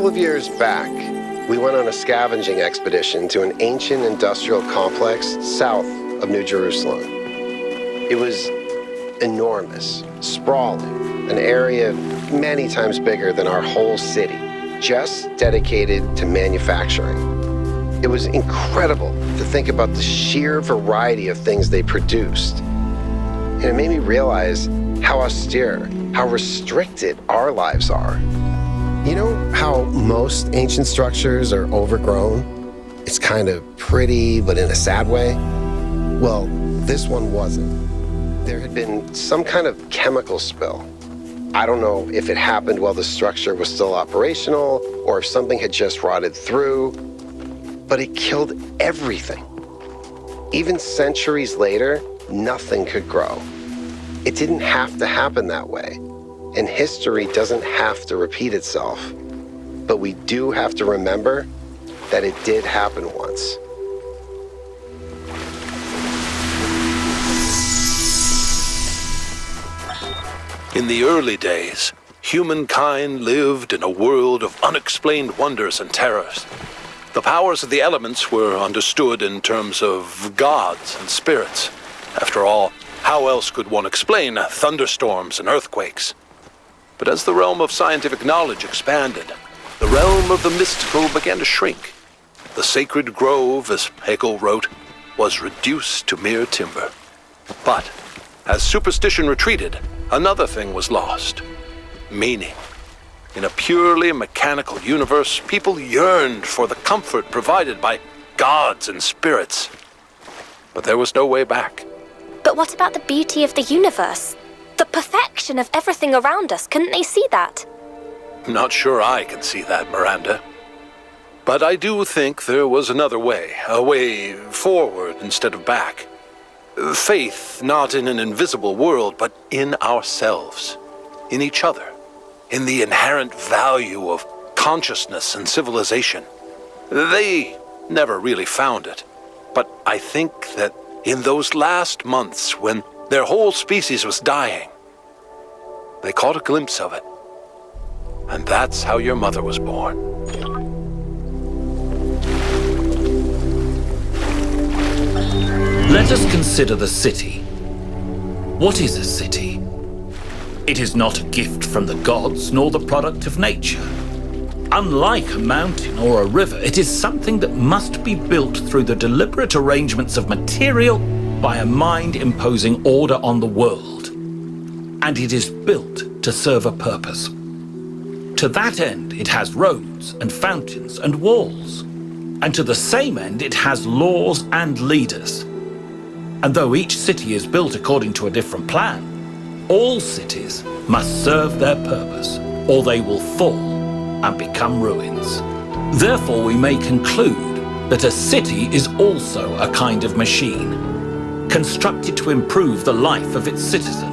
couple of years back, we went on a scavenging expedition to an ancient industrial complex south of New Jerusalem. It was enormous, sprawling, an area many times bigger than our whole city, just dedicated to manufacturing. It was incredible to think about the sheer variety of things they produced. And it made me realize how austere, how restricted our lives are. You know how most ancient structures are overgrown? It's kind of pretty, but in a sad way. Well, this one wasn't. There had been some kind of chemical spill. I don't know if it happened while the structure was still operational or if something had just rotted through, but it killed everything. Even centuries later, nothing could grow. It didn't have to happen that way. And history doesn't have to repeat itself. But we do have to remember that it did happen once. In the early days, humankind lived in a world of unexplained wonders and terrors. The powers of the elements were understood in terms of gods and spirits. After all, how else could one explain thunderstorms and earthquakes? But as the realm of scientific knowledge expanded, the realm of the mystical began to shrink. The sacred grove, as Hegel wrote, was reduced to mere timber. But as superstition retreated, another thing was lost: meaning. In a purely mechanical universe, people yearned for the comfort provided by gods and spirits. But there was no way back. But what about the beauty of the universe? The perfection of everything around us, couldn't they see that? Not sure I can see that, Miranda. But I do think there was another way, a way forward instead of back. Faith not in an invisible world, but in ourselves, in each other, in the inherent value of consciousness and civilization. They never really found it, but I think that in those last months when their whole species was dying, they caught a glimpse of it. And that's how your mother was born. Let us consider the city. What is a city? It is not a gift from the gods, nor the product of nature. Unlike a mountain or a river, it is something that must be built through the deliberate arrangements of material by a mind imposing order on the world. And it is built to serve a purpose. To that end, it has roads and fountains and walls. And to the same end, it has laws and leaders. And though each city is built according to a different plan, all cities must serve their purpose, or they will fall and become ruins. Therefore, we may conclude that a city is also a kind of machine, constructed to improve the life of its citizens.